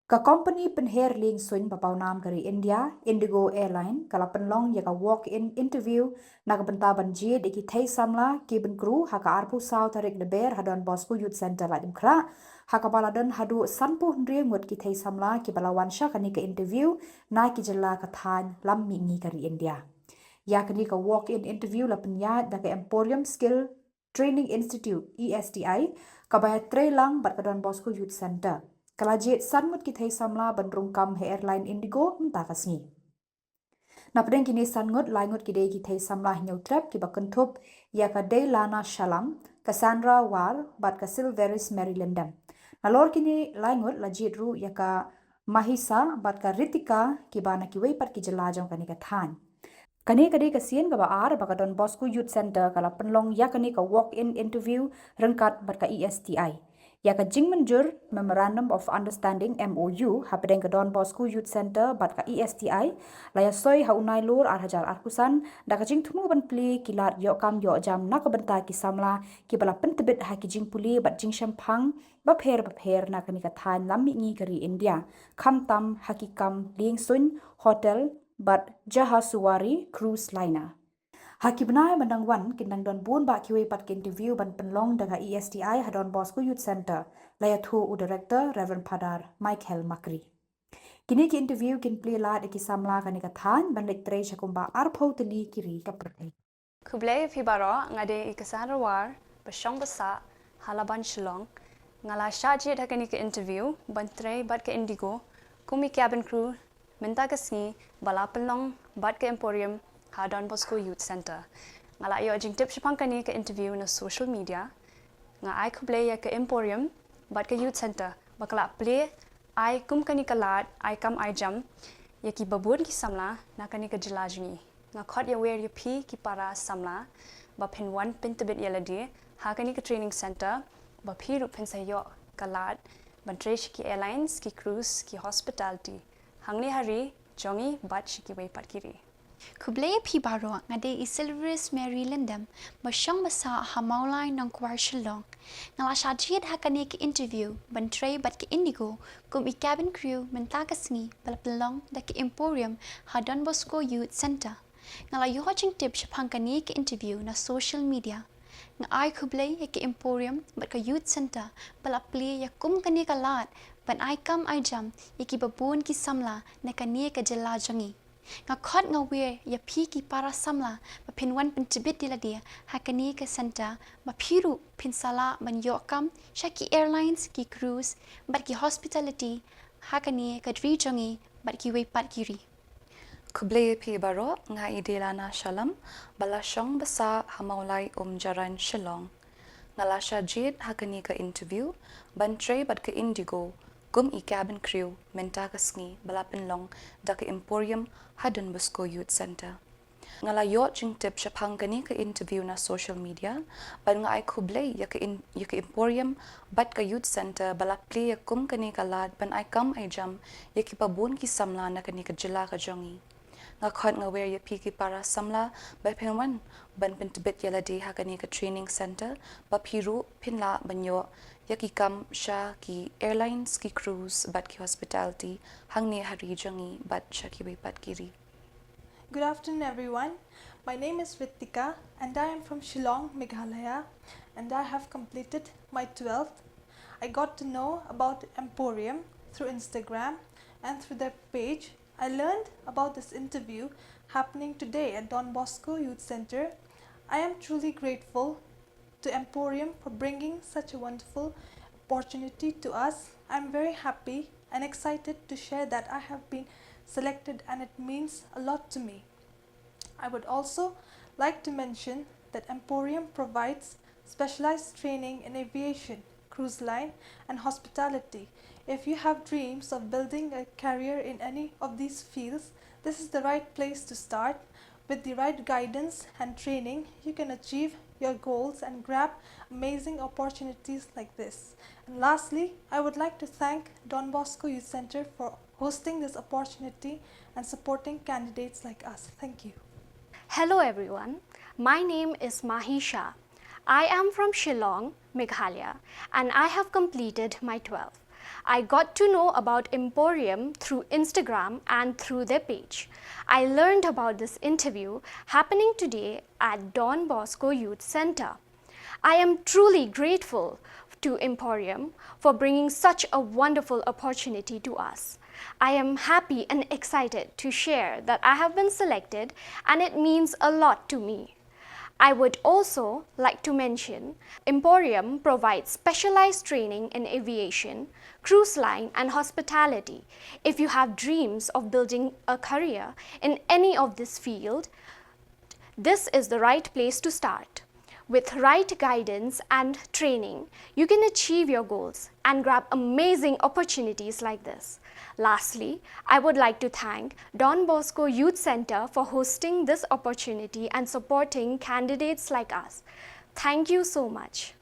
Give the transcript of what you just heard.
Ka company penher ling swing papau nam kari India, Indigo Airline, kala penlong ya ka walk-in interview naga benta banjir iki Thei Samla kibin kru haka arpu sau tarik leber hadon bosku youth center ladim kra haka baladon hadu sanpu ndri ngut ki Thei Samla ki balawan sha kani ka interview na ki jela ka than lam mingi kari India. Ya kani ka walk-in interview la penya da ka Emporium Skill Training Institute ESTI kabaya trelang bat kadon bosku youth center. Kalajit sanmut ki Thei Samla bandrung kam he Airline Indigo mtakasngi. Napdeng kini sangut laingut ki dei ki Thei Samla Hynniewtrep ki bakentup ya ka dei lana shalam Cassandra war bat ka Silveris Marylindam. Nalor kini laingut lajit ru ya ka Mahisa bat ka Ritika ki bana ki weipat ki jelajong kani ka than. Kani kadi kasien ka baar baka Don Bosco Youth Center kala penlong ya kani ka walk-in interview rengkat bat ka ESTI. Ya ka jingmenjur Memorandum of Understanding MOU hapedeng ka Don Bosco Youth Center bat ka ESTI laya soy haunai lur hajar arkusan da ka jing thumu ban pli kilat yo kam yo jam na ka benta ki Samla ki bala pentebit ha ki jing puli bat jing shampang bapher na kani ka than lammi ngi kari India khamtam hakikam ling sun hotel but Jahasuwari cruise liner. Hakibnai bandang wan kindang don bun ba kiwe pat ke interview ban penlong daga ESTI hadon Bosco Youth Center laya thu u director Reverend Padar Michael Makri. Kini ki interview kin pli lat ki Samla kani ka than ban lek tre chakumba arpho teli kiri ka pertai. Kublai fi baro ngade Cassandra war basong basa halaban Shillong ngala shaji dakani ka interview ban tre bat ka Indigo kumi cabin crew minta kasni bala penlong bat ka Emporium ha Don Bosco Youth Center. Ngala yo jing tip shipang kani ka interview na social media. Nga ai kublay ya ka Emporium bat ka Youth Center bakla play ai kum kani ka lat ai kam ai jam ya ki babun ki Samla na kani ka jilajni. Nga khot ya wer ya pi ki para Samla ba pen wan pen tebit ya ladi ha kani ka training center ba pi ru pen sayo ka lat ban tresh ki airlines ki cruise ki hospitality. Hangni hari jongi bat shiki way pat kiri. Kublai pi baro ngade Silveris Marylindam basong basa hamaulai nang Khuborjylla ngala shajid hakani ki interview ban tray bat ki Indigo kum I cabin crew mentakasngi balapelong da ki Emporium ha Don Bosco Youth Center ngala yo jing tip shapangkani ki interview na social media nga ai kublai ki Emporium bat ka Youth Center balapli ya kum kani ka lat ban ai kam ai jam ki babun ki Samla na kani ka jelajangi nga khot nga wer ya pi ki para Samla ba pin wan pin tibit dila dia hakani ka center ba phiru pin sala ban yo kam shaki airlines ki cruise bat ki hospitality hakani ka drijongi bat ki we pat kiri Kublai pi baro nga idelana shalam balashong basa hamaulai jaran Shillong ngalasha jid hakani ka interview ban tray bat ka Indigo kum I cabin crew menta kasngi balapinlong da ka Emporium ha Don Bosco Youth Center. Ngala yo jing tip shapang kani ka interview na social media ban nga ai kublay ya ka Emporium bat ka Youth Center balapli ya kum kani ka lad ban ai kam ai jam ya ki pabun ki Samla na kani ka jila ka jongi. Nga khot nga wer ya pi ki para Samla ba penwan ban pentbit ya ladi ha kani ka training center ba piru pinla banyo yaki kam sha ki airlines ki cruise bat ki hospitality hangni hari jangi bat sha ki bat kiri. Good afternoon everyone. My name is Ritika and I am from Shillong, Meghalaya and I have completed my 12th. I got to know about Emporium through Instagram and through their page. I learned about this interview happening today at Don Bosco Youth Center. I am truly grateful to Emporium for bringing such a wonderful opportunity to us. I'm very happy and excited to share that I have been selected and it means a lot to me. I would also like to mention that Emporium provides specialized training in aviation, cruise line and hospitality. If you have dreams of building a career in any of these fields, this is the right place to start. With the right guidance and training, you can achieve your goals and grab amazing opportunities like this. And lastly, I would like to thank Don Bosco Youth Center for hosting this opportunity and supporting candidates like us. Thank you. Hello everyone, my name is Mahisha. I am from Shillong, Meghalaya and I have completed my 12th. I got to know about Emporium through Instagram and through their page. I learned about this interview happening today at Don Bosco Youth Center. I am truly grateful to Emporium for bringing such a wonderful opportunity to us. I am happy and excited to share that I have been selected, and it means a lot to me. I would also like to mention Emporium provides specialized training in aviation, cruise line and hospitality. If you have dreams of building a career in any of this field, this is the right place to start. With right guidance and training, you can achieve your goals and grab amazing opportunities like this. Lastly, I would like to thank Don Bosco Youth Center for hosting this opportunity and supporting candidates like us. Thank you so much.